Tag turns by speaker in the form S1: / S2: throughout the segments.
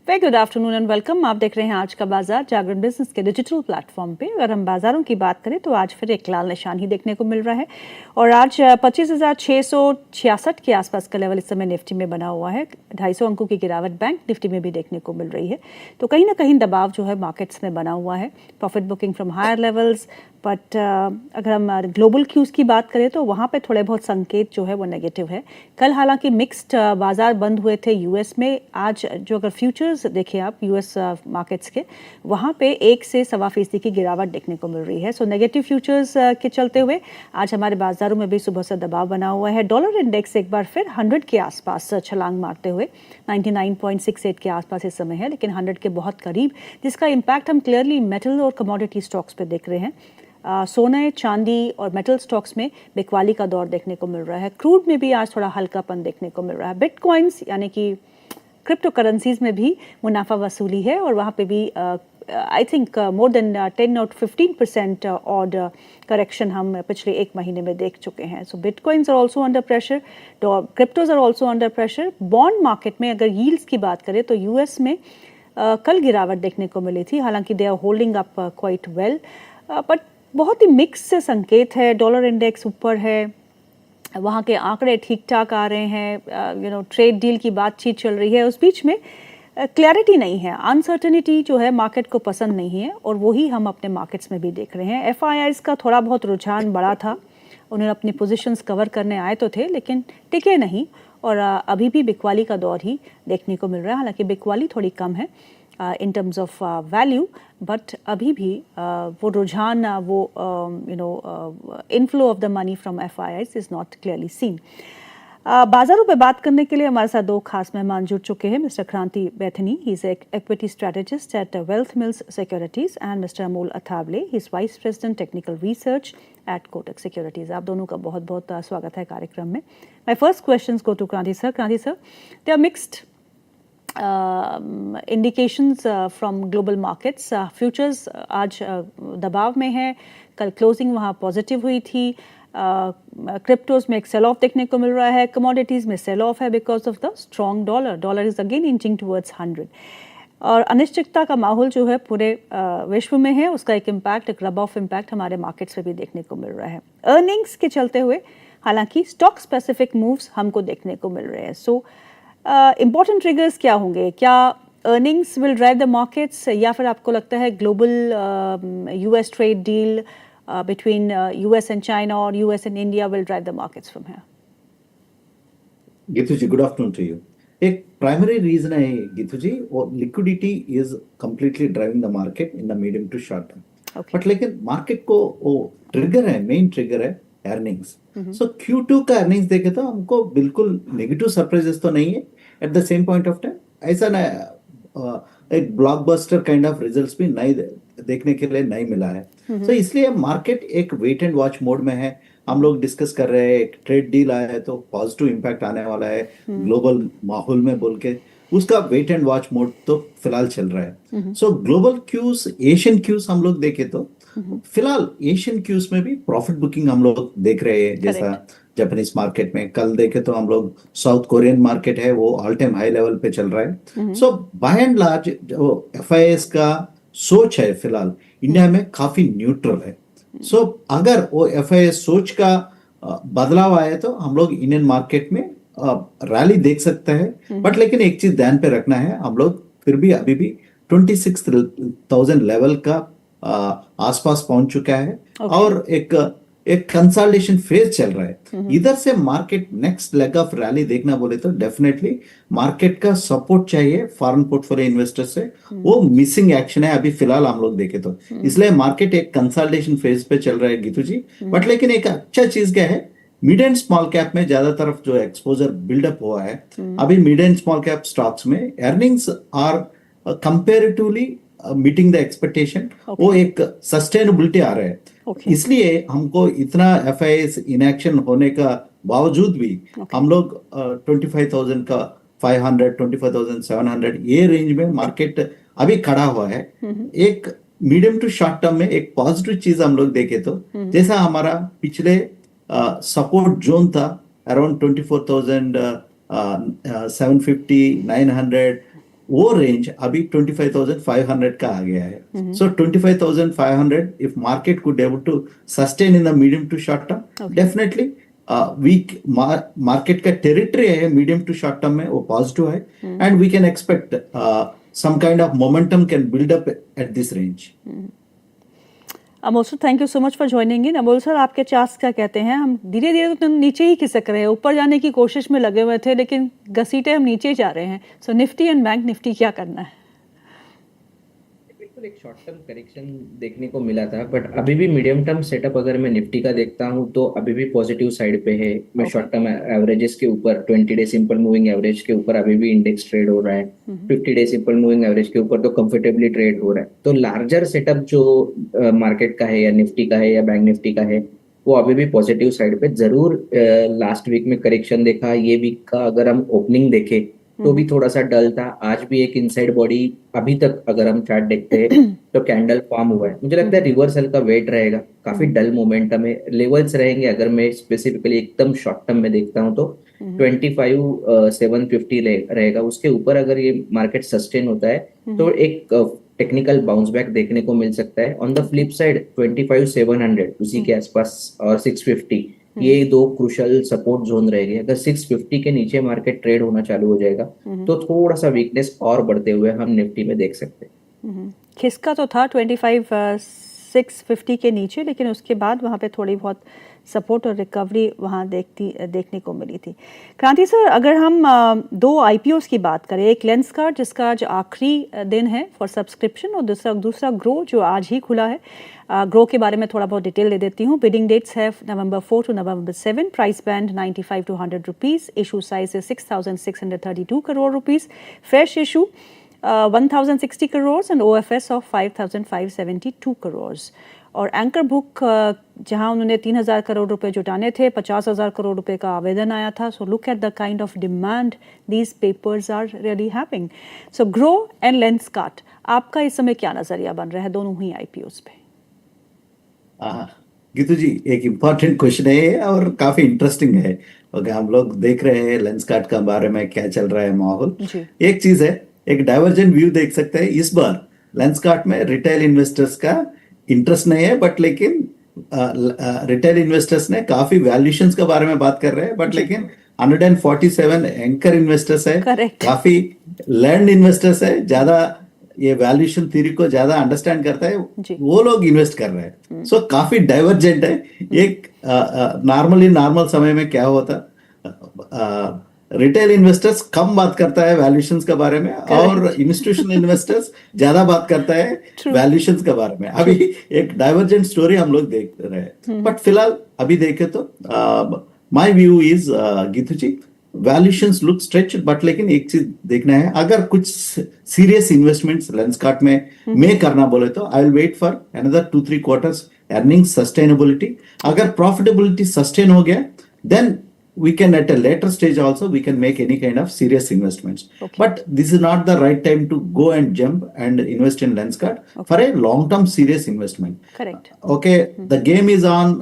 S1: Very good afternoon and welcome. आप देख रहे हैं आज का बाजार जागरण बिजनेस के डिजिटल प्लेटफॉर्म पे। अगर हम बाजारों की बात करें तो आज फिर एक लाल निशान ही देखने को मिल रहा है और आज 25,666 के आसपास का लेवल इस समय निफ्टी में बना हुआ है। 250 अंकों की गिरावट बैंक निफ्टी में भी देखने को मिल रही है। तो कहीं ना कहीं दबाव जो है मार्केट्स में बना हुआ है, profit booking from higher levels. But अगर हम ग्लोबल क्यूज़ की बात करें तो वहाँ पे थोड़े बहुत संकेत जो है वो नेगेटिव है। कल हालांकि मिक्स्ड बाजार बंद हुए थे यूएस में। आज जो अगर फ्यूचर्स देखें आप यूएस मार्केट्स के, वहाँ पे 1 से 1.25% की गिरावट देखने को मिल रही है। सो नेगेटिव फ्यूचर्स के चलते हुए आज हमारे बाजारों में भी सुबह से दबाव बना हुआ है। डॉलर इंडेक्स एक बार फिर 100 के आसपास छलांग मारते हुए 99.68 के आसपास इस समय है, लेकिन 100 के बहुत करीब, जिसका इम्पैक्ट हम क्लियरली मेटल और कमोडिटी स्टॉक्स पे देख रहे हैं। सोने, चांदी और मेटल स्टॉक्स में बिकवाली का दौर देखने को मिल रहा है। क्रूड में भी आज थोड़ा हल्कापन देखने को मिल रहा है। बिटकॉइंस यानी कि क्रिप्टो करेंसीज में भी मुनाफा वसूली है और वहाँ पे भी आई थिंक मोर देन 10 और 15% ऑड करेक्शन हम पिछले 1 महीने में देख चुके हैं। So bitcoins are also under pressure, cryptos are also under pressure. Bond market में अगर यील्ड्स की बात करें तो यूएस में कल गिरावट देखने को मिली थी, हालांकि they are holding up quite well, but बहुत ही मिक्स से संकेत है। डॉलर इंडेक्स ऊपर है, वहाँ के आंकड़े ठीक ठाक आ रहे हैं, ट्रेड डील की बातचीत चल रही है, उस बीच में क्लैरिटी नहीं है, अनसर्टेनिटी जो है मार्केट को पसंद नहीं है और वही हम अपने मार्केट्स में भी देख रहे हैं। एफआईआईज का थोड़ा बहुत रुझान बड़ा था, उन्होंने अपनी पोजीशंस कवर करने आए तो थे लेकिन टिके नहीं और अभी भी बिकवाली का दौर ही देखने को मिल रहा है। हालांकि बिकवाली थोड़ी कम है in terms of value, but अभी भी वो रुझान, वो inflow of the money from FIIs is not clearly seen. बाजारों पे बात करने के लिए हमारे साथ 2 खास मेहमान जुड़ चुके हैं। Mister Kranti Bathini, he is equity strategist at wealth mills securities, and mister Amol Athawale, he is vice president technical research at Kotak securities. आप दोनों का बहुत बहुत स्वागत है कार्यक्रम में। My first questions go to Kranti sir. Kranti sir, they are mixed indications from global markets. Futures आज दबाव में है, कल क्लोजिंग वहाँ पॉजिटिव हुई थी। क्रिप्टोज में एक सेल ऑफ देखने को मिल रहा है, कमोडिटीज़ में सेल ऑफ है because of the strong dollar. Dollar is again inching towards 100 और अनिश्चितता का माहौल जो है पूरे विश्व में है, उसका एक इम्पैक्ट, एक रब ऑफ इम्पैक्ट हमारे मार्केट्स में भी देखने को मिल रहा है। अर्निंग्स के चलते हुए हालांकि स्टॉक स्पेसिफिक मूव्स हमको देखने को मिल रहे हैं। सो इम्पॉर्टेंट ट्रिगर्स क्या होंगे? क्या earnings will drive the markets, या फिर आपको लगता है global US trade deal between US and China और US and India will drive the markets from here?
S2: Geetu ji, good afternoon to you. एक प्राइमरी रीजन है गीतू जी, वो liquidity is completely driving the market in the medium to short term. But लेकिन market को वो trigger है, main trigger है earnings. So Q2 का earnings देखे तो हमको बिल्कुल नेगेटिव सरप्राइजेस तो नहीं है। At the same point of time ऐसा ना एक ब्लॉकबस्टर काइंड ऑफ रिजल्ट्स भी नहीं देखने के लिए नहीं मिला है। सो इसलिए मार्केट एक वेट एंड वॉच मोड में है। हम लोग डिस्कस कर रहे हैं, एक ट्रेड डील आया है तो पॉजिटिव इम्पैक्ट आने वाला है ग्लोबल माहौल में बोल के, उसका वेट एंड वॉच मोड तो फिलहाल चल रहा है। So global cues, Asian cues हम लोग देखे तो फिलहाल एशियन क्यूज में भी प्रॉफिट बुकिंग हम लोग देख रहे हैं। जैसा जापानीज मार्केट में कल देखे तो हम लोग साउथ कोरियन मार्केट है वो ऑल टाइम हाई लेवल पे चल रहा है। सो बाय एंड लार्ज जो एफआईएस का सोच है फिलहाल इंडिया में काफी न्यूट्रल है। सो अगर वो एफआईएस सोच का बदलाव आए तो हम लोग इंडियन मार्केट में रैली देख सकते हैं। बट लेकिन एक चीज ध्यान पे रखना है, हम लोग फिर भी अभी भी 26,000 लेवल का आसपास पहुंच चुका है और एक कंसोलिडेशन फेज चल रहा है। इधर से market next leg of rally देखना बोले तो डेफिनेटली मार्केट का सपोर्ट चाहिए फॉरेन पोर्टफोलियो इन्वेस्टर से, वो मिसिंग एक्शन है अभी फिलहाल हम लोग देखे तो। इसलिए मार्केट एक कंसोलिडेशन फेज पे चल रहा है गीतू जी। बट लेकिन एक अच्छा चीज क्या है, मिड एंड स्मॉल कैप में ज्यादा तरफ जो एक्सपोजर बिल्डअप हुआ है अभी mid and small cap stocks में, earnings are comparatively meeting the expectation, वो एक सस्टेनेबिलिटी आ रहा है। इसलिए हमको इतना एफआईएस इनएक्शन होने का बावजूद भी हम लोग 25,000 का 500, 25,700 ये रेंज में मार्केट अभी खड़ा हुआ है। एक मीडियम टू शॉर्ट टर्म में एक पॉजिटिव चीज हम लोग देखे तो जैसा हमारा पिछले सपोर्ट जोन था अराउंड 24,750, 900, वो रेंज अभी 25,500 का आ गया है. So 25,500 if market could able to sustain in the medium to short term, definitely weak market का टेरिटरी है मीडियम टू शॉर्ट टर्म में, वो पॉजिटिव है. And we can expect some kind of momentum can build up at this range.
S1: Amol sir, thank you so much for joining in. Amol sir, आपके charts क्या कहते हैं? हम धीरे धीरे तो नीचे ही खिसक रहे हैं, ऊपर जाने की कोशिश में लगे हुए थे, लेकिन घसीटे हम नीचे जा रहे हैं. सो निफ्टी एंड बैंक निफ्टी क्या करना है?
S3: बिल्कुल एक शॉर्ट टर्म करेक्शन देखने को मिला था, बट अभी भी मीडियम टर्म सेटअप अगर मैं निफ्टी का देखता हूं तो अभी भी पॉजिटिव साइड पे है. मैं शॉर्ट टर्म एवरेजेस के ऊपर 20 डे सिंपल मूविंग एवरेज के ऊपर अभी भी इंडेक्स ट्रेड हो रहा है. 50 डे सिंपल मूविंग एवरेज के ऊपर तो कंफर्टेबली ट्रेड हो रहा है. तो लार्जर सेटअप जो मार्केट का है या निफ्टी का है या बैंक निफ्टी का है, वो अभी भी पॉजिटिव साइड पे. जरूर लास्ट वीक में करेक्शन देखा, ये वीक का अगर हम ओपनिंग देखे तो भी थोड़ा सा डल था. आज भी एक इनसाइड बॉडी अभी तक अगर हम चार्ट देखते हैं तो कैंडल फॉर्म हुआ है. मुझे लगता है रिवर्सल का वेट रहेगा. काफी डल मोमेंटम है. लेवल्स रहेंगे अगर मैं स्पेसिफिकली एकदम शॉर्ट टर्म में देखता हूँ तो 25,750 रहेगा. उसके ऊपर अगर ये मार्केट सस्टेन होता है तो एक टेक्निकल बाउंस बैक देखने को मिल सकता है. ऑन द फ्लिप साइड 25,700 उसी के आसपास और 650, ये दो क्रूशल सपोर्ट जोन रहेंगे. अगर 650 के नीचे मार्केट ट्रेड होना चालू हो जाएगा तो थोड़ा सा वीकनेस और बढ़ते हुए हम निफ्टी में देख सकते हैं.
S1: खिसका तो था 25,650 के नीचे, लेकिन उसके बाद वहाँ पे थोड़ी बहुत सपोर्ट और रिकवरी वहाँ देखने को मिली थी. क्रांति सर, अगर हम दो आईपीओस की बात करें, एक लेंसकार्ट जिसका आज आखिरी दिन है फॉर सब्सक्रिप्शन, और दूसरा ग्रो जो आज ही खुला है. ग्रो के बारे में थोड़ा बहुत डिटेल दे देती हूँ. बिडिंग डेट्स है November 4 to November 7, price band 95 to 100 rupees, issue size है 6,632 crore rupees, fresh issue 1,060 crores and OFS of 5,572 crores. और एंकर बुक जहां उन्होंने 3,000 करोड़ रुपए जुटाने थे, 50,000 करोड़ रुपए का आवेदन आया था. So look at the kind of demand these papers are really having. So Groww and Lenskart, आपका इस समय क्या नजरिया बन रहा है दोनों ही आईपीओस पे?
S2: गीतू जी, एक इम्पॉर्टेंट क्वेश्चन है और काफी इंटरेस्टिंग है. ओके, हम लोग देख रहे हैं लेंसकार्ट का बारे में क्या चल रहा है माहौल. एक चीज है, एक डाइवर्जेंट व्यू देख सकते हैं. इस बार लेंसकार्ट में रिटेल इन्वेस्टर्स का इंटरेस्ट नहीं है, बट लेकिन रिटेल इन्वेस्टर्स ने काफी वैल्यूएशंस के बारे में बात कर रहे हैं. बट लेकिन 147 एंकर इन्वेस्टर्स है, काफी लैंड इन्वेस्टर्स है, ज्यादा ये वैल्यूएशन थ्योरी को ज्यादा अंडरस्टैंड करता है, वो लोग इन्वेस्ट कर रहे हैं. सो काफी डाइवर्जेंट है. एक नॉर्मल समय में क्या होता, रिटेल इन्वेस्टर्स कम बात करता है वैल्यूएशंस के बारे में और इंस्टीट्यूशनल इन्वेस्टर्स ज्यादा बात करता है वैल्यूएशंस के बारे में. अभी एक डाइवर्जेंट स्टोरी हम लोग देख रहे हैं. बट फिलहाल अभी देखे तो my view is Geetu ji, valuations look stretched, but लेकिन एक चीज देखना है, अगर कुछ सीरियस इन्वेस्टमेंट्स लेंसकार्ट में करना बोले तो I will wait for another 2-3 quarters earnings sustainability. अगर प्रॉफिटेबिलिटी सस्टेन हो गया, then we can at a later stage also we can make any kind of serious investments. But this is not the right time to go and jump and invest in Lenskart for a long term serious investment.
S1: Correct.
S2: Okay, the game is on.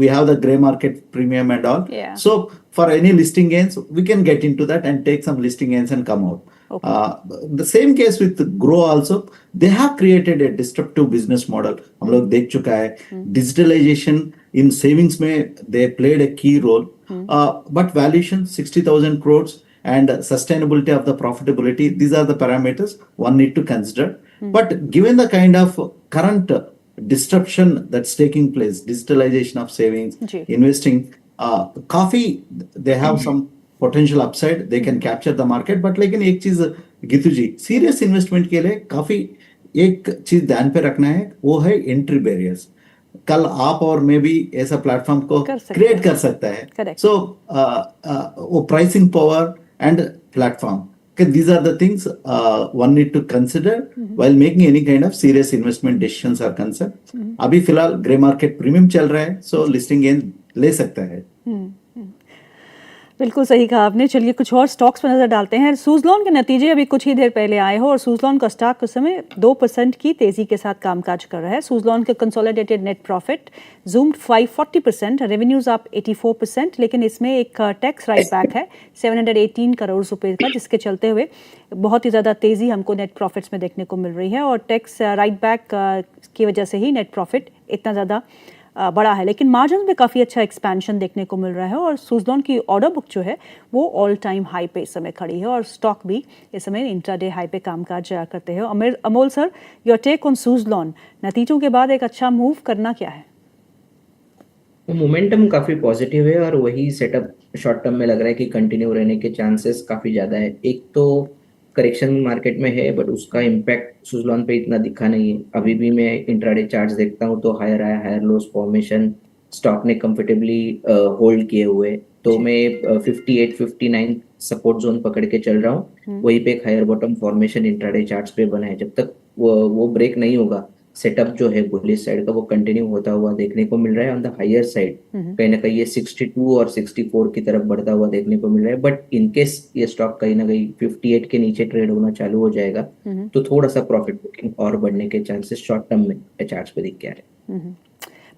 S2: We have the gray market premium and all. So for any listing gains we can get into that and take some listing gains and come out. The same case with Grow also. They have created a disruptive business model. हम लोग देख चुका है. Digitalization in savings में they played a key role. But valuation 60,000 crores and sustainability of the profitability, these are the parameters one need to consider. But given the kind of current disruption that's taking place, digitalization of savings, investing, काफी they have some potential upside, they can capture the market. But लेकिन एक चीज गीतू जी, serious investment के लिए काफी एक चीज ध्यान पे रखना है, वो है एंट्री बैरियर्स. कल आप और मैं भी ऐसा प्लेटफॉर्म को क्रिएट कर सकता है. सो वो pricing power and platform, these are the things one need to consider while making any kind of serious investment decisions are concerned. अभी फिलहाल ग्रे मार्केट प्रीमियम चल रहा है, सो लिस्टिंग गेन ले सकता है.
S1: बिल्कुल सही कहा आपने। चलिए कुछ और स्टॉक्स पर नजर डालते हैं। सूजलॉन के नतीजे अभी कुछ ही देर पहले आए हो और सूजलॉन का स्टॉक उस समय 2% की तेजी के साथ कामकाज कर रहा है। सूजलॉन के consolidated net profit zoomed 540%, revenues up 84%, लेकिन इसमें एक टैक्स राइट बैक है 718 करोड़ रुपए का, जिसके चलते हुए बहुत ही ज़्यादा तेज़ी हमको नेट प्रॉफिट्स में देखने को मिल रही है और टैक्स राइट बैक की वजह से ही नेट प्रॉफिट इतना ज़्यादा बड़ा है। लेकिन मार्जिन में काफ़ी अच्छा एक्सपेंशन देखने को मिल रहा है और सूजलॉन की ऑर्डर बुक जो है वो ऑल टाइम हाई पे इस समय खड़ी है और स्टॉक भी इस समय इंट्राडे हाई पे कामकाज करते हैं। Amol sir, your take on Suzlon, नतीजों के बाद एक अच्छा मूव करना क्या है?
S3: मोमेंटम काफी पॉजिटिव है और वही सेटअप शॉर्ट टर्म में लग रहा है कि कंटिन्यू रहने के चांसेस काफी ज्यादा है। एक तो करेक्शन मार्केट में है बट उसका इम्पैक्ट सुजलॉन पे इतना दिखा नहीं है। अभी भी मैं इंट्राडे चार्ट्स देखता हूँ तो हायर आया, हायर लोस फॉर्मेशन स्टॉक ने कंफर्टेबली होल्ड किए हुए, तो मैं 58 59 सपोर्ट जोन पकड़ के चल रहा हूँ। वहीं पे एक higher bottom formation intraday charts पे बना है। जब तक वो ब्रेक नहीं होगा, सेटअप जो है बुलिश साइड का वो कंटिन्यू होता हुआ देखने को मिल रहा है। ऑन द हायर साइड कहीं ना कहीं ये 62 और 64 की तरफ बढ़ता हुआ देखने को मिल रहा है। बट इनकेस ये स्टॉक कहीं ना कहीं 58 के नीचे ट्रेड होना चालू हो जाएगा तो थोड़ा सा प्रॉफिट बुकिंग और बढ़ने के चांसेस शॉर्ट टर्म में चार्ट्स पे दिख के आ रहे हैं।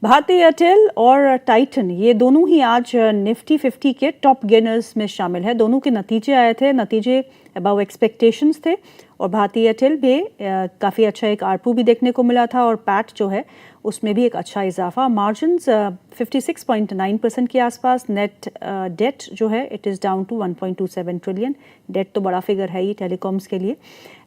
S1: भारती एयरटेल और टाइटन ये दोनों ही आज निफ्टी 50 के टॉप गेनर्स में शामिल है। दोनों के नतीजे आए थे, नतीजे अबव एक्सपेक्टेशंस थे और भारती एयरटेल भी काफ़ी अच्छा एक आरपू भी देखने को मिला था और पैट जो है उसमें भी एक अच्छा इजाफा। मार्जिन्स 56.9% के आसपास। नेट डेट जो है it is down to 1.27 trillion. Debt तो बड़ा फिगर है ही टेलीकॉम्स के लिए,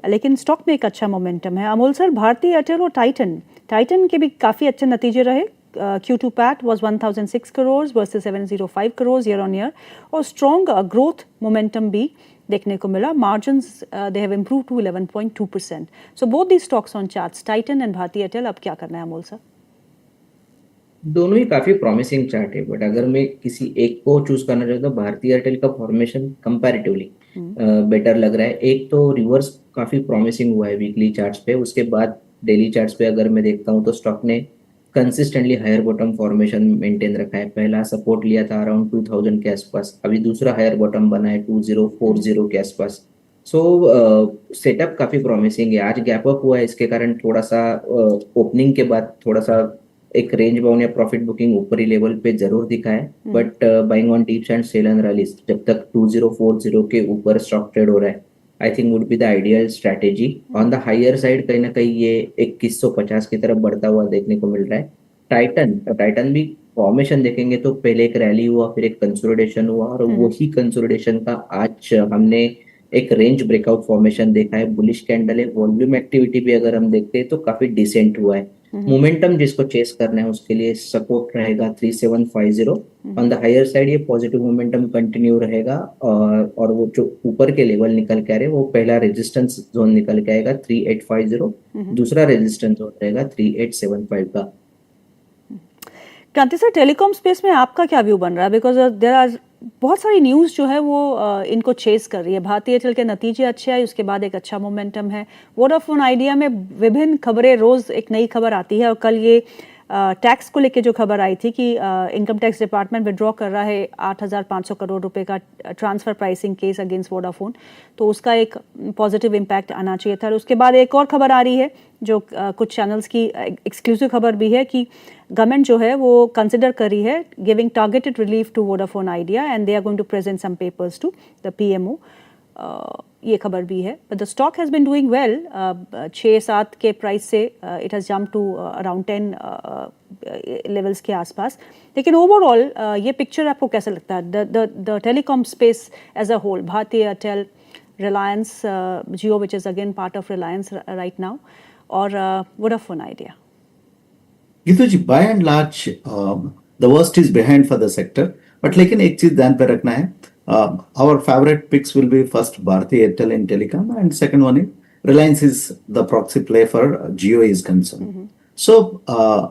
S1: लेकिन स्टॉक में एक अच्छा मोमेंटम है। अमोल सर, भारती एयरटेल और टाइटन के भी काफ़ी अच्छे नतीजे रहे। Q2 PAT was 1,006 crores versus 705 crores year on year और strong growth momentum भी देखने को मिला। Margins they have improved to 11.2%. So both these stocks on charts, Titan and Bharti Airtel, अब क्या करना है अमोल सर?
S3: दोनों ही काफी प्रॉमिसिंग चार्ट है बट अगर मैं किसी एक को चूज करना चाहूँ तो भारतीय एयरटेल का फॉर्मेशन कंपैरेटिवली बेटर लग रहा है। एक तो रिवर्स काफी प्रॉमिसिंग हुआ है वीकली चार्ट्स पे, उसके बाद डेली चार्ट्स पे अगर मैं देखता हूँ तो स्टॉक ने consistently higher bottom formation maintain रखा है। पहला सपोर्ट लिया था अराउंड 2000 के आसपास, अभी दूसरा हायर बॉटम बना है 2040 के आसपास। सो सेटअप काफी प्रॉमिसिंग है। आज गैप अप हुआ है, इसके कारण थोड़ा सा ओपनिंग के बाद थोड़ा सा एक रेंज बाउंड या प्रॉफिट बुकिंग ऊपरी लेवल पे जरूर दिखा है but buying on dips and sell and rallies जब तक 2040 के ऊपर स्टॉक ट्रेड हो रहा है I think would be the ideal strategy. On the higher side कहीं ना कहीं ये 2150 की तरफ बढ़ता हुआ देखने को मिल रहा है। टाइटन भी फॉर्मेशन देखेंगे तो पहले एक रैली हुआ, फिर एक कंसोलिडेशन हुआ और वही कंसोलिडेशन का आज हमने एक रेंज ब्रेकआउट फॉर्मेशन देखा है। बुलिश कैंडल है। वॉल्यूम एक्टिविटी भी अगर हम देखते हैं तो काफी डिसेंट हुआ है। मोमेंटम जिसको चेस करना है उसके लिए सपोर्ट रहेगा 3750। ऑन द हायर साइड ये पॉजिटिव मोमेंटम कंटिन्यू रहेगा और वो जो ऊपर के लेवल निकल के आ रहे हैं वो पहला रेजिस्टेंस जोन निकल के आएगा 3850, दूसरा रेजिस्टेंस जोन रहेगा 3875 का।
S1: क्रांति सर, टेलीकॉम स्पेस में आपका क्या व्यू बन रहा है? बिकॉज देयर आर बहुत सारी न्यूज़ जो है वो इनको चेस कर रही है। भारती एयरटेल के नतीजे अच्छे आए, उसके बाद एक अच्छा मोमेंटम है। वोडाफोन आइडिया में विभिन्न खबरें, रोज़ एक नई खबर आती है और कल ये टैक्स को लेके जो खबर आई थी कि इनकम टैक्स डिपार्टमेंट विड्रॉ कर रहा है 8,500 करोड़ रुपए का transfer pricing case against Vodafone, तो उसका एक पॉजिटिव इम्पैक्ट आना चाहिए था। और उसके बाद एक और खबर आ रही है जो कुछ चैनल्स की एक्सक्लूसिव खबर भी है कि गवर्नमेंट जो है वो कंसिडर कर रही है giving targeted relief to Vodafone Idea and they are going to present some papers to the PMO। ये खबर भी है। But the stock has been doing well. 6-7 के प्राइस से it has jumped to around 10 levels के आसपास। लेकिन overall ये पिक्चर आपको कैसा लगता है? The telecom space as a whole, Bharti Airtel, Reliance Jio which is again part of Reliance right now, और Vodafone Idea.
S2: Geetu ji, by and large the worst is behind for the sector, but लेकिन एक चीज ध्यान पे रखना है, our favorite picks will be first Bharti Airtel in telecom and second one is Reliance is the proxy play for Jio is concerned. So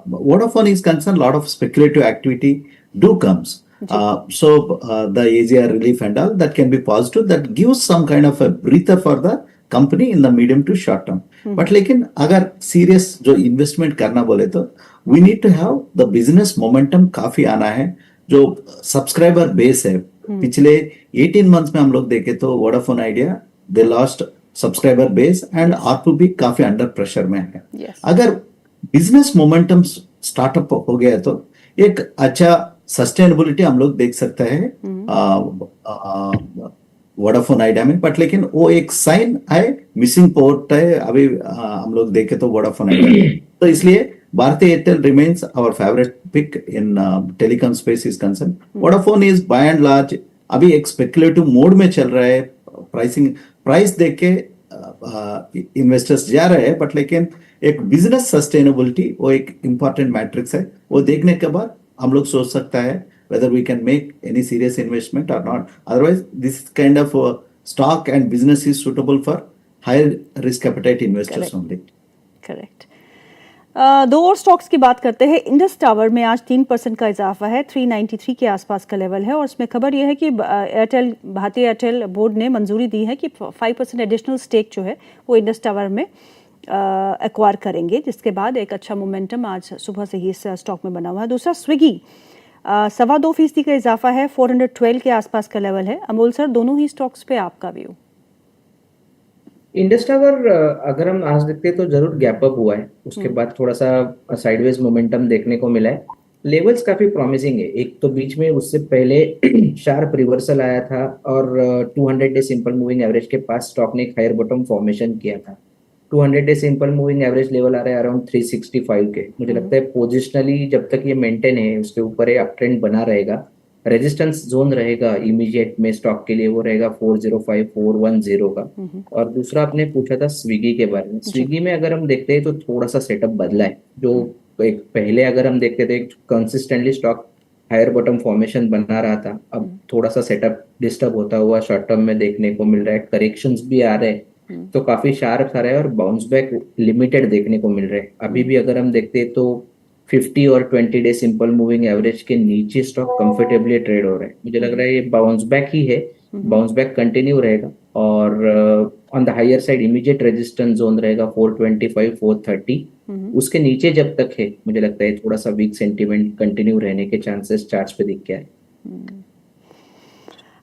S2: Vodafone is concerned, lot of speculative activity do comes. The AGR relief and all that can be positive, that gives some kind of a breather for the company in the medium to short term. But लेकिन अगर serious जो investment करना बोले तो we need to have the business momentum काफी आना है। जो सब्सक्राइबर बेस है पिछले 18 मंथ्स में हम लोग देखे तो Vodafone idea they lost subscriber base and ARPU भी काफी अंडर प्रेशर में है।
S1: Yes.
S2: अगर बिजनेस मोमेंटम स्टार्टअप हो गया तो एक अच्छा सस्टेनेबिलिटी हम लोग देख सकते हैं वोडाफोन आइडिया में, बट लेकिन वो एक साइन है, मिसिंग पोर्ट है अभी हम लोग देखे तो वोडाफोन आइडिया तो इसलिए Bharti Airtel remains our favourite pick in telecom space is concern. Vodafone is by and large अभी एक स्पेकुलेटिव मोड में चल रहा है, प्राइस देख के इन्वेस्टर्स जा रहे हैं, बट लेकिन एक बिजनेस सस्टेनेबिलिटी वो एक इंपॉर्टेंट मैट्रिक्स है, वो देखने के बाद हम लोग सोच सकता है whether we can make any serious investment or not. Otherwise, this kind of stock and business is suitable for higher risk appetite investors only.
S1: Correct. दो और स्टॉक्स की बात करते हैं। इंडस टावर में आज 3% का इजाफा है, 393 के आसपास का लेवल है और उसमें खबर यह है कि भारती एयरटेल बोर्ड ने मंजूरी दी है कि 5% एडिशनल स्टेक जो है वो इंडस टावर में एक्वायर करेंगे, जिसके बाद एक अच्छा मोमेंटम आज सुबह से ही इस स्टॉक में बना हुआ है। दूसरा स्विगी 2.25% का इजाफा है, 412 के आसपास का लेवल है। अमोल सर, दोनों ही स्टॉक्स पे आपका व्यू?
S3: इंडस टावर अगर हम आज देखते हैं तो जरूर गैप अप हुआ है, उसके बाद थोड़ा सा साइडवेज मोमेंटम देखने को मिला है। लेवल्स काफी प्रॉमिसिंग है। एक तो बीच में उससे पहले शार्प रिवर्सल आया था और 200 डे सिंपल मूविंग एवरेज के पास स्टॉक ने एक हायर बॉटम फॉर्मेशन किया था। 200 day simple moving average level आ रहा है अराउंड 365 के। मुझे लगता है पोजिशनली जब तक ये मेंटेन है उसके ऊपर ये अप ट्रेंड बना रहेगा। रेजिस्टेंस जोन रहेगा इमीडिएट में स्टॉक के लिए, वो रहेगा 405 410 का। और दूसरा आपने पूछा था स्विगी के बारे में। स्विगी में अगर हम देखते हैं तो थोड़ा सा सेटअप बदला है। जो एक पहले अगर हम देखते थे consistently stock higher bottom formation बना रहा था, अब थोड़ा सा सेटअप डिस्टर्ब होता हुआ शॉर्ट टर्म में देखने को मिल रहा है। करेक्शंस भी आ रहे हैं तो काफी शार्प आ रहा है और बाउंस बैक लिमिटेड देखने को मिल रहा है। अभी भी अगर हम देखते हैं तो 50 और 20 डे सिंपल मूविंग एवरेज के नीचे स्टॉक कंफर्टेबली ट्रेड हो रहा है। मुझे लग रहा है ये बाउंस बैक ही है, बाउंस बैक कंटिन्यू रहेगा और on the higher side immediate resistance zone रहेगा 425 430। उसके नीचे जब तक है मुझे लगता है थोड़ा सा वीक सेंटीमेंट कंटिन्यू रहने के चांसेस चार्ट्स पे दिख गया है।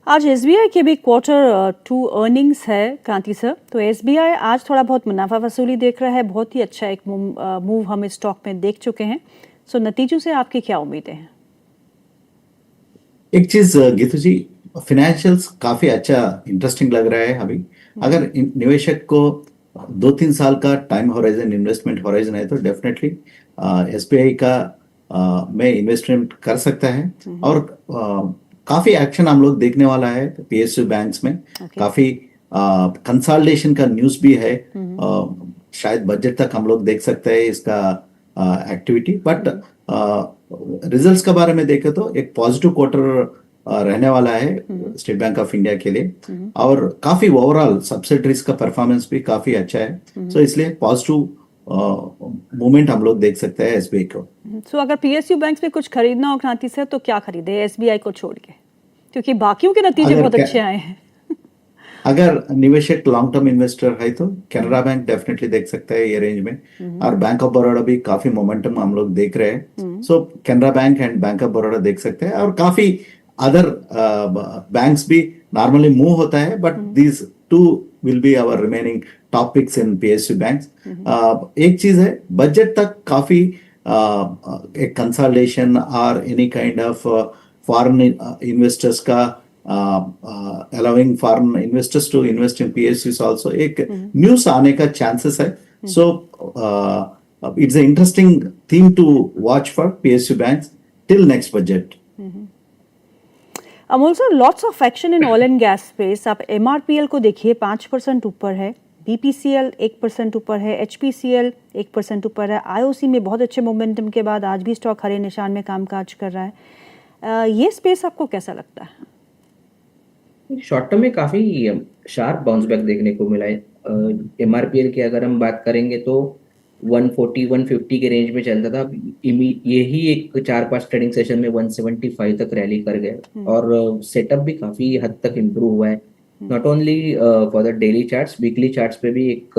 S1: आज एसबीआई के भी Q2 अर्निंग्स है क्रांति सर, तो एसबीआई आज थोड़ा बहुत मुनाफा वसूली देख रहा है। बहुत ही अच्छा एक मूव हम इस स्टॉक में देख चुके हैं। सो नतीजों से आपकी क्या उम्मीदें हैं?
S2: एक चीज गीतू जी, फिनेंशियल्स काफी अच्छा इंटरेस्टिंग लग रहा है अभी। अगर निवेशक को 2-3 साल का टाइम होराइजन, इन्वेस्टमेंट होराइजन है तो डेफिनेटली एसबीआई का में इन्वेस्टमेंट कर सकता है। और काफी एक्शन हम लोग देखने वाला है पीएसयू बैंक्स में। काफी कंसोलिडेशन का न्यूज भी है। शायद बजट तक हम लोग देख सकते हैं इसका एक्टिविटी। बट रिजल्ट्स के बारे में देखें तो एक पॉजिटिव क्वार्टर रहने वाला है स्टेट बैंक ऑफ इंडिया के लिए और काफी ओवरऑल सब्सिडरीज का परफॉर्मेंस भी काफी अच्छा है। सो इसलिए पॉजिटिव मूवमेंट हम लोग देख सकते हैं एसबीआई को।
S1: सो अगर पीएसयू बैंक्स में कुछ खरीदना हो क्रांति से तो क्या खरीदे एसबीआई को छोड़ के, क्योंकि बाकियों के नतीजे बहुत अच्छे आए हैं?
S2: अगर निवेशक लॉन्ग टर्म इन्वेस्टर है तो कैनरा बैंक डेफिनेटली देख सकता है ये रेंज में। और बैंक ऑफ बड़ौदा भी काफी मोमेंटम हम लोग देख रहे हैं। So Canara bank and bank of Baroda देख सकते हैं और काफी अदर बैंक्स भी नॉर्मली मूव होता है, but these two will be our remaining top picks in PSU banks. एक चीज है, बजट तक काफी एक कंसोलिडेशन और any kind of foreign investors का allowing foreign investors to invest in PSUs also एक न्यूज आने का चांसेस है। So it's an interesting theme to watch for PSU banks till next budget.
S1: Amol sir, lots of action in oil and gas space. आप MRPL को देखिए 5% ऊपर है, BPCL 1% ऊपर है, एचपीसीएल 1% ऊपर है। आईओसी में बहुत अच्छे मोमेंटम के बाद आज भी स्टॉक हरे निशान में कामकाज कर रहा है। ये स्पेस आपको कैसा लगता है?
S3: शॉर्ट टर्म में काफी शार्प बाउंस बैक देखने को मिला है। एमआरपीएल की अगर हम बात करेंगे तो 140-150 के रेंज में चलता था, यही एक 4-5 ट्रेडिंग सेशन में 175 तक रैली कर गया और सेटअप भी काफी हद तक इम्प्रूव हुआ है। Not only for the daily charts, weekly charts पे भी एक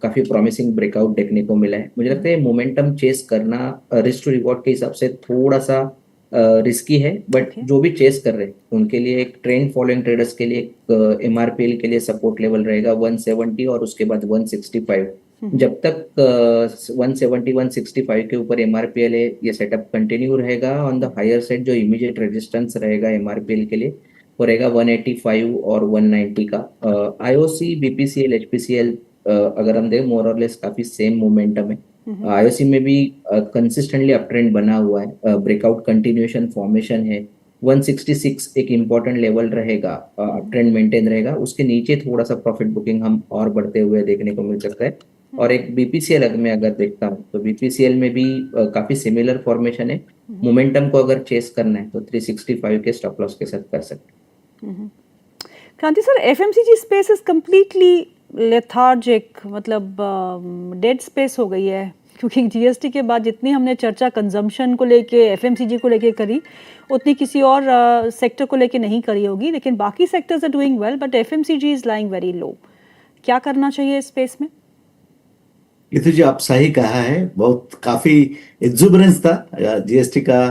S3: काफी प्रॉमिसिंग ब्रेकआउट देखने को मिला है। मुझे लगता है मोमेंटम चेस करना रिस्क टू रिवॉर्ड के हिसाब से थोड़ा सा रिस्की है, बट
S1: Okay.
S3: जो भी चेस कर रहे हैं उनके लिए, एक ट्रेंड फॉलोइंग ट्रेडर्स के लिए एक एमआरपीएल के लिए सपोर्ट लेवल रहेगा 170 और उसके बाद 165। जब तक 170 165 के ऊपर एमआरपीएल है, ये सेटअप कंटिन्यू रहेगा। ऑन द हायर साइड जो इमीडिएट रेजिस्टेंस रहेगा एमआरपीएल के लिए वो रहेगा 185 और 190 का। आईओसी बीपीसीएल एचपीसीएल अगर हम देखें मोर और लेस काफी सेम मोमेंटम है। आईओसी में भी कंसिस्टेंटली अप ट्रेंड बना हुआ है, ब्रेकआउट कंटिन्यूएशन फॉर्मेशन है। 166 एक इम्पोर्टेंट लेवल रहेगा, अप ट्रेंड मेंटेन रहेगा, उसके नीचे थोड़ा सा प्रॉफिट बुकिंग हम और बढ़ते हुए देखने को मिल सकता है। और एक बीपीसीएल में अगर देखता हूँ तो बीपीसीएल में भी काफी सिमिलर फॉर्मेशन है। मोमेंटम को अगर चेस करना है तो 365 के स्टॉप लॉस के साथ कर सकते हैं।
S1: क्रांति sir, FMCG space is completely lethargic, मतलब डेड स्पेस हो गई है, क्योंकि जीएसटी के बाद जितनी हमने चर्चा कंजम्पशन को लेके एफएमसीजी को लेके करी उतनी किसी और सेक्टर को लेके नहीं करी होगी, लेकिन बाकी sectors are doing well but FMCG is lying very low. क्या करना चाहिए इस स्पेस में?
S2: गीतू जी, आप सही कहा है, बहुत काफी एक्सुबरेंस था जीएसटी का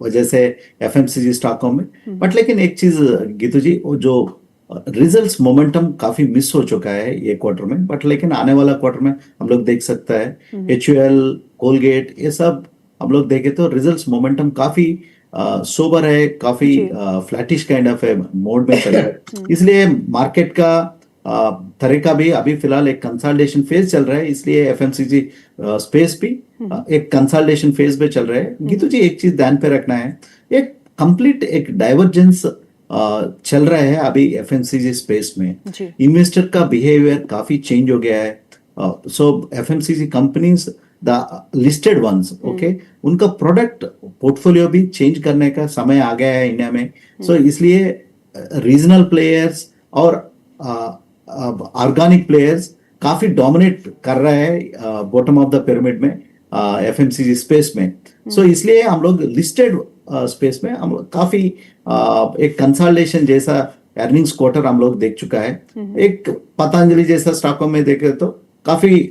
S2: वजह से एफएमसीजी स्टॉकों में। बट लेकिन एक चीज गीतू जी, वो जो रिजल्ट्स मोमेंटम काफी मिस हो चुका है ये क्वार्टर में, बट लेकिन आने वाला क्वार्टर में हम लोग देख सकता है एचयूएल, कोलगेट, ये सब हम लोग देखे तो रिजल्ट्स मोमेंटम काफी सोबर है, काफी फ्लैटिश काइंड ऑफ मोड में चल रहा है। इसलिए मार्केट का तरीका भी अभी फिलहाल एक कंसोलिडेशन फेज चल रहा है, इसलिए एफएमसीजी स्पेस भी एक कंसोलिडेशन फेज में चल रहा है। गीतू जी, एक चीज ध्यान पे रखना है, एक कंप्लीट एक डाइवर्जेंस चल रहा है अभी एफएमसीजी स्पेस में। इन्वेस्टर का बिहेवियर काफी चेंज हो गया है। So FMCG companies the listed ones, okay, उनका प्रोडक्ट पोर्टफोलियो भी चेंज करने का समय आ गया है इंडिया में। सो इसलिए रीजनल प्लेयर्स और ऑर्गेनिक प्लेयर्स काफी डोमिनेट कर रहा है बॉटम ऑफ द पिरामिड में एफएमसीजी स्पेस में। सो इसलिए हम लोग लिस्टेड स्पेस में हम लोग काफी एक कंसोलिडेशन जैसा अर्निंग्स क्वार्टर हम लोग देख चुका है। एक पतंजलि जैसा स्टॉकों में देखे तो काफी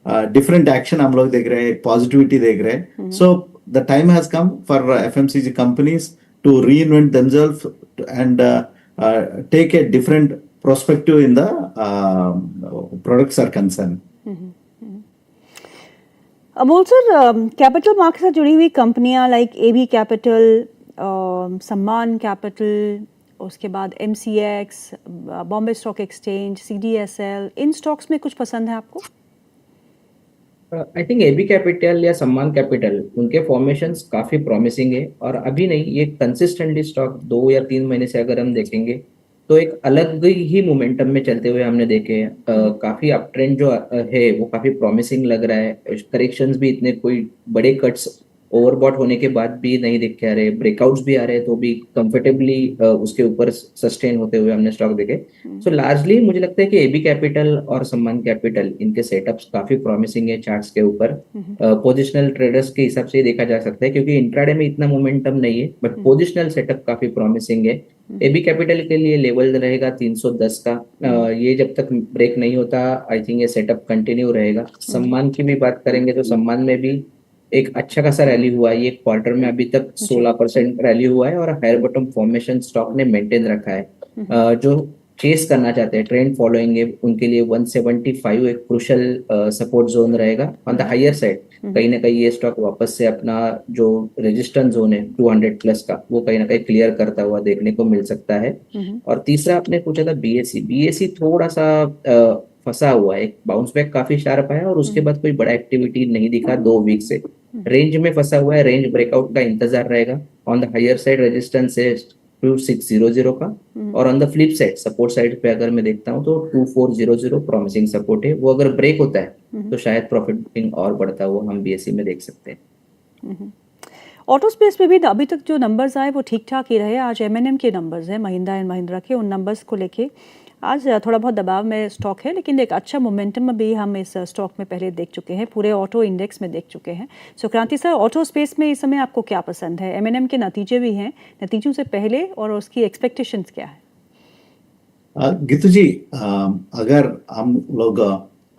S2: डिफरेंट एक्शन हम लोग देख रहे हैं, पॉजिटिविटी देख रहे हैं। So the time has come for FMCG companies to reinvent themselves and take a different perspective in the products are concerned.
S1: Amol sir, capital market से जुड़ी हुई कंपनियां like AB capital, Samman capital, उसके बाद MCX, Bombay stock exchange, CDSL, इन stocks में कुछ पसंद है आपको?
S3: आई थिंक एबी कैपिटल या सम्मान कैपिटल, उनके फॉर्मेशंस काफी प्रॉमिसिंग है। और अभी नहीं, ये कंसिस्टेंटली स्टॉक 2 या 3 महीने से अगर हम देखेंगे तो एक अलग ही मोमेंटम में चलते हुए हमने देखे। काफी अप ट्रेंड जो है वो काफी प्रॉमिसिंग लग रहा है। करेक्शंस भी इतने कोई बड़े कट्स ओवरबॉट होने के बाद भी नहीं दिख के आ रहे, ब्रेकआउट्स भी आ रहे हैं तो भी कंफर्टेबली उसके ऊपर सस्टेन होते हुए हमने स्टॉक देखे। सो लार्जली मुझे लगता है कि एबी कैपिटल और सम्मान कैपिटल, इनके सेटअप्स काफी प्रॉमिसिंग है चार्ट्स के ऊपर। पोजिशनल ट्रेडर्स के हिसाब से देखा जा सकता है, क्योंकि इंट्राडे में इतना मोमेंटम नहीं है, बट पोजिशनल सेटअप काफी प्रॉमिसिंग है। एबी कैपिटल के लिए लेवल रहेगा 310 का, ये जब तक ब्रेक नहीं होता आई थिंक ये सेटअप कंटिन्यू रहेगा। सम्मान की भी बात करेंगे तो सम्मान में भी एक अच्छा खासा रैली हुआ है, ये क्वार्टर में अभी तक 16% रैली हुआ है और हायर बॉटम फॉर्मेशन स्टॉक ने मेंटेन रखा है। जो चेस करना चाहते हैं, ट्रेंड फॉलोइंग है, उनके लिए 175 एक क्रूशियल सपोर्ट जोन रहेगा। ऑन द हायर साइड कहीं ना कहीं ये स्टॉक वापस से अपना जो रेजिस्टेंस जोन है 200 प्लस का, वो कहीं ना कहीं क्लियर करता हुआ देखने को मिल सकता है। और तीसरा आपने पूछा था बीएसई थोड़ा सा फंसा हुआ है, एक बाउंस बैक काफी शार्प आया और उसके बाद कोई बड़ा एक्टिविटी नहीं दिखा 2 वीक से, रेंज में फंसा हुआ है। रेंज ब्रेकआउट का इंतजार रहेगा। On the higher side resistance है 2600 का, और on the flip side support side पे अगर मैं देखता हूँ तो 2400 प्रॉमिसिंग सपोर्ट है। वो अगर ब्रेक होता है तो शायद प्रॉफिट बुकिंग और बढ़ता हुआ हम बीएसई में देख सकते हैं।
S1: ऑटो स्पेस में भी अभी तक जो नंबर्स आए वो ठीक ठाक ही रहे। आज एमएनएम के नंबर्स हैं, महिंद्रा एंड महिंद्रा के, उन नंबर्स को लेके आज थोड़ा बहुत दबाव में स्टॉक है, लेकिन एक अच्छा मोमेंटम भी हम इस स्टॉक में पहले देख चुके हैं, पूरे ऑटो इंडेक्स में देख चुके हैं। सो क्रांति सर, ऑटो स्पेस में इस समय आपको क्या पसंद है? एमएनएम के नतीजे भी हैं, नतीजों से पहले और उसकी एक्सपेक्टेशंस क्या है?
S2: गीतू जी, अगर हम लोग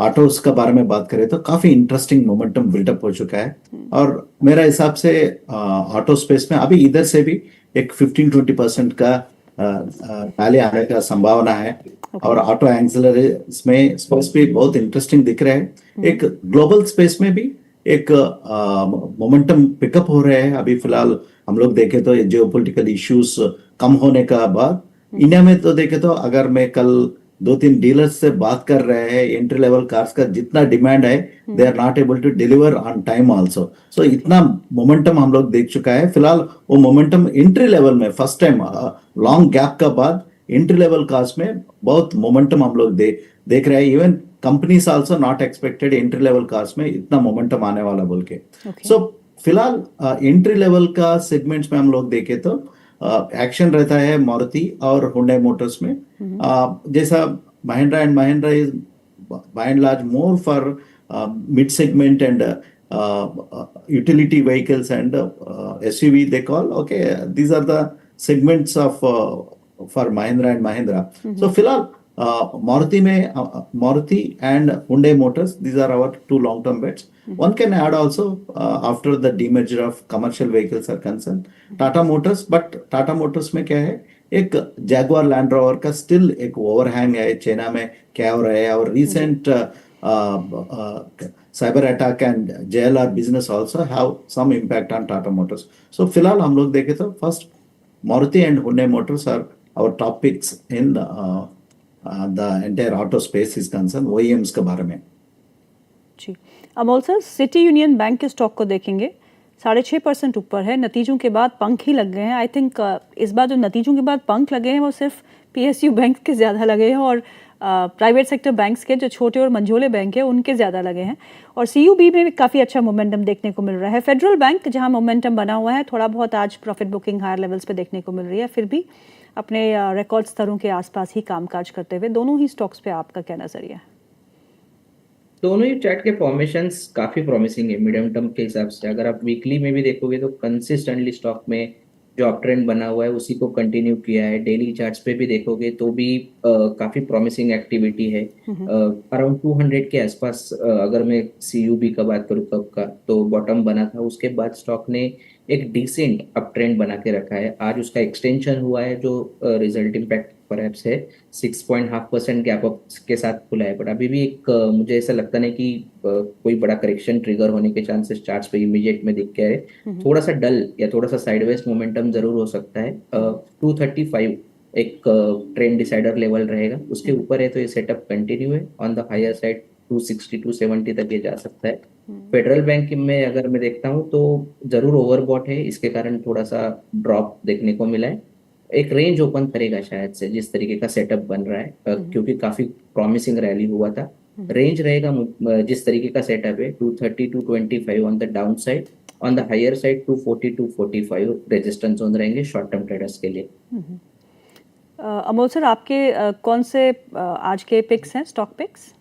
S2: ऑटोस का बारे में बात करें तो काफी इंटरेस्टिंग मोमेंटम बिल्डअप हो चुका है। और मेरा हिसाब से ऑटो स्पेस में अभी इधर से भी एक 15-20% का रैली आने का संभावना है। और ऑटो एक्सेलरेटर्स में स्पेस भी बहुत इंटरेस्टिंग दिख रहा है। एक ग्लोबल स्पेस में भी एक मोमेंटम पिकअप हो रहे हैं। अभी फिलहाल हम लोग देखें तो जियोपॉलिटिकल इश्यूज कम होने का बाद इंडिया में तो देखें तो अगर मैं कल 2-3 डीलर्स से बात कर रहे हैं, एंट्री लेवल कार्स का जितना डिमांड है they are not able to deliver on time also. So इतना मोमेंटम हम लोग देख चुका है। फिलहाल वो मोमेंटम एंट्री लेवल में फर्स्ट टाइम लॉन्ग गैप का बाद एंट्री लेवल कार्स में बहुत मोमेंटम हम लोग देख रहे हैं। Even companies also not expected entry level cars में इतना मोमेंटम आने वाला बोल के। सो फिलहाल एंट्री लेवल का सेगमेंट्स में हम लोग देखें तो एक्शन रहता है मारुति और हुंडई मोटर्स में। जैसा Mahindra and Mahindra is by and large more for mid segment and utility vehicles and SUV they call. Okay, these are the segments of for Mahindra and Mahindra. So फिलहाल Maruti में Maruti and Hyundai Motors, these are our two long-term bets. One can add also after the demerger of commercial vehicles are concerned, Tata Motors. But Tata Motors में क्या है, एक Jaguar Land Rover का still एक overhang है China में क्या हो रहा है। और recent cyber attack and JLR business also have some impact on Tata Motors. So फिलहाल हम लोग देखें तो first Maruti and Hyundai Motors are our top picks in the entire auto space is concerned, OEMs के बारे में।
S1: जी, Amol sir, city union bank के स्टॉक को देखेंगे 6.5% ऊपर है। नतीजों के बाद पंख ही लग गए हैं। आई थिंक इस बार जो नतीजों के बाद पंख लगे हैं वो सिर्फ PSU बैंक के ज़्यादा लगे हैं और प्राइवेट सेक्टर बैंक्स के जो छोटे और मंझोले बैंक हैं उनके ज़्यादा लगे हैं। और CUB में भी काफ़ी अच्छा मोमेंटम देखने को मिल रहा है। फेडरल बैंक जहां मोमेंटम बना हुआ है, थोड़ा बहुत आज प्रॉफिट बुकिंग हायर लेवल्स पे देखने को मिल रही है, फिर भी अपने रिकॉर्ड स्तरों के आसपास ही कामकाज करते हुए। दोनों ही स्टॉक्स पे आपका क्या नजरिया है?
S3: दोनों ही चार्ट के फॉर्मेशंस काफी प्रॉमिसिंग है मीडियम टर्म के हिसाब से। अगर आप वीकली में भी देखोगे तो कंसिस्टेंटली स्टॉक में जो अप ट्रेंड बना हुआ है उसी को कंटिन्यू किया है। डेली चार्ट्स पे भी देखोगे तो भी काफी प्रॉमिसिंग एक्टिविटी है। अराउंड 200 के आसपास अगर मैं CUB का बात करूँ कब का, तो बॉटम बना था, उसके बाद स्टॉक ने एक डिसेंट अप ट्रेंड बना के रखा है। आज उसका एक्सटेंशन हुआ है जो रिजल्ट इम्पैक्ट परहैप्स है 6.5% गैप अप के साथ खुला है। बट अभी भी एक मुझे ऐसा लगता नहीं कि कोई बड़ा करेक्शन ट्रिगर होने के चांसेस चार्ट्स पे इमीडिएट में दिख गया है। थोड़ा सा डल या थोड़ा सा साइडवेज मोमेंटम जरूर हो सकता है। 235 एक ट्रेंड डिसाइडर लेवल रहेगा, उसके ऊपर है तो ये सेटअप कंटिन्यू है। ऑन द हायर साइड 260 270 तक ये जा सकता है। फेडरल बैंक में अगर मैं देखता हूँ तो जरूर ओवरबॉट है, इसके कारण थोड़ा सा ड्रॉप देखने को मिला है। एक रेंज ओपन करेगा शायद से, जिस तरीके का सेटअप बन रहा है, क्योंकि काफी प्रॉमिसिंग रैली हुआ था। रेंज रहेगा जिस तरीके का सेटअप है 230 225 on the down side, on the higher side 240 245 resistance zone रहेंगे शॉर्ट टर्म ट्रेडर्स के लिए।
S1: अमोल सर, आपके कौन से आज के पिक्स हैं, स्टॉक पिक्स?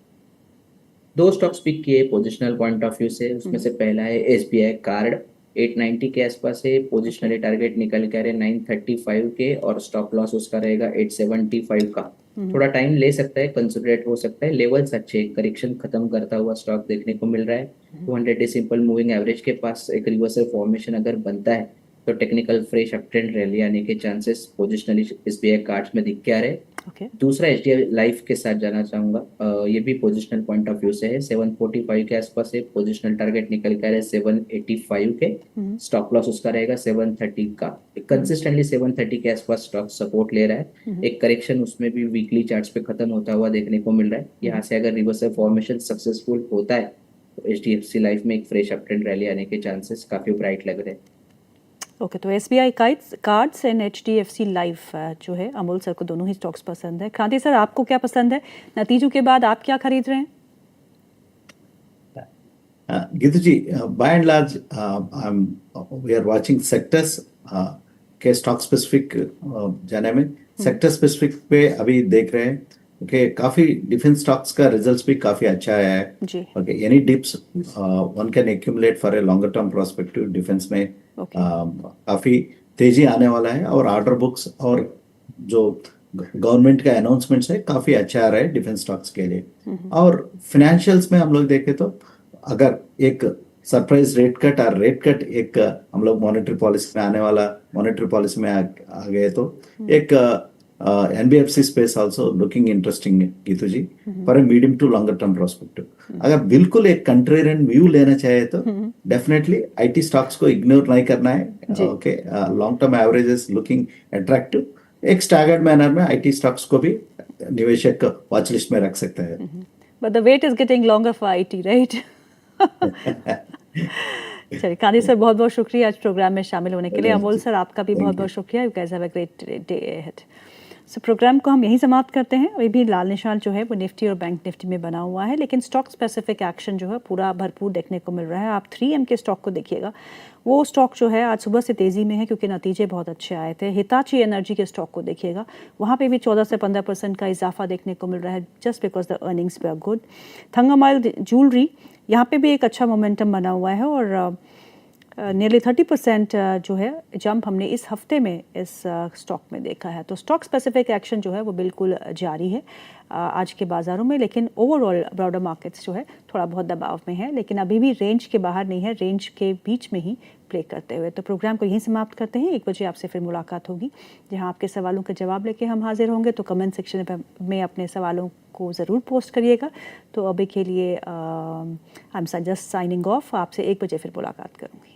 S3: 2 स्टॉक्स पिक किए पोजिशनल पॉइंट ऑफ व्यू से। उसमें से पहला है SBI कार्ड, 890 के आसपास है। पोजिशनली टारगेट निकल के आ रहे 935 के और स्टॉप लॉस उसका रहेगा 875 का। थोड़ा टाइम ले सकता है, कंसिडरेट हो सकता है। लेवल्स अच्छे, करेक्शन खत्म करता हुआ स्टॉक देखने को मिल रहा है। 200 डे सिंपल मूविंग एवरेज के पास एक रिवर्सल फॉर्मेशन अगर बनता है तो technical fresh up trend rally आने के चांसेस पोजिशनली SBI कार्ड्स में दिख के आ रहे हैं। दूसरा HDFC लाइफ के साथ जाना चाहूंगा। ये भी पोजिशनल पॉइंट ऑफ व्यू से है, 745 के आसपास है। पोजिशनल टारगेट निकल के आ रहे 785 के, स्टॉप लॉस उसका रहेगा 730 का। कंसिस्टेंटली 730 के आसपास स्टॉक सपोर्ट ले रहा है। एक करेक्शन उसमें भी वीकली चार्ट्स पे खत्म होता हुआ देखने को मिल रहा है। यहाँ से अगर रिवर्सल फॉर्मेशन सक्सेसफुल होता है तो HDFC लाइफ में एक फ्रेश अप ट्रेंड रैली आने के चांसेस काफी ब्राइट लग रहे हैं।
S1: ओके, तो SBI cards and HDFC life जो है, अमोल सर को दोनों ही स्टॉक्स पसंद है। क्रांति सर, आपको क्या पसंद है? नतीजों के बाद आप क्या खरीद रहे हैं?
S2: Geetu ji, by and large we are watching sectors के स्टॉक स्पेसिफिक जाने में। सेक्टर स्पेसिफिक पे अभी देख रहे हैं कि काफी डिफेंस स्टॉक्स का रिजल्ट्स भी काफी अच्छा है। Okay, any dips one can accumulate for a longer term prospective. Defence में काफी तेजी आने वाला है और ऑर्डर बुक्स और जो गवर्नमेंट का अनाउंसमेंट्स है काफी अच्छा आ रहा है डिफेंस स्टॉक्स के लिए। और फाइनेंशियल्स में हम लोग देखें तो अगर एक सरप्राइज रेट कट और रेट कट एक हम लोग मॉनेटरी पॉलिसी में आने वाला मॉनेटरी पॉलिसी में आ गए तो एक NBFC space also looking interesting Geetu ji for a medium to longer term prospective. अगर बिल्कुल एक कंट्रेरियन व्यू लेना चाहे तो डेफिनेटली आईटी स्टॉक्स को इग्नोर नहीं करना है। Okay, long term averages looking attractive, एक स्टैगर्ड मैनर में आईटी स्टॉक्स को भी निवेशक वॉच लिस्ट में रख सकता है।
S1: But the wait is getting longer for IT, right? चलिए कानी सर, बहुत बहुत शुक्रिया आज प्रोग्राम में शामिल होने के लिए। अमोल सर, आपका भी बहुत बहुत शुक्रिया। You guys have a great day ahead. So program को हम यहीं समाप्त करते हैं। अभी भी लाल निशान जो है वो निफ्टी और बैंक निफ्टी में बना हुआ है, लेकिन स्टॉक स्पेसिफिक एक्शन जो है पूरा भरपूर देखने को मिल रहा है। आप 3M के स्टॉक को देखिएगा, वो स्टॉक जो है आज सुबह से तेज़ी में है क्योंकि नतीजे बहुत अच्छे आए थे। हिताची एनर्जी के स्टॉक को देखिएगा, वहाँ पे भी 14 से 15% का इजाफा देखने को मिल रहा है, just because the earnings were good. Thangamayil jewellery, यहाँ पे भी एक अच्छा मोमेंटम बना हुआ है और नियरली 30% जो है जंप हमने इस हफ्ते में इस स्टॉक में देखा है। तो स्टॉक स्पेसिफिक एक्शन जो है वो बिल्कुल जारी है आज के बाज़ारों में, लेकिन ओवरऑल ब्रॉडर मार्केट्स जो है थोड़ा बहुत दबाव में है, लेकिन अभी भी रेंज के बाहर नहीं है, रेंज के बीच में ही प्ले करते हुए। तो प्रोग्राम को यहीं समाप्त करते हैं। 1 बजे आपसे फिर मुलाकात होगी, जहां आपके सवालों के जवाब लेके हम हाजिर होंगे। तो कमेंट सेक्शन में अपने सवालों को ज़रूर पोस्ट करिएगा। तो अभी के लिए I am just signing off. आपसे 1 बजे फिर मुलाकात करूँगी।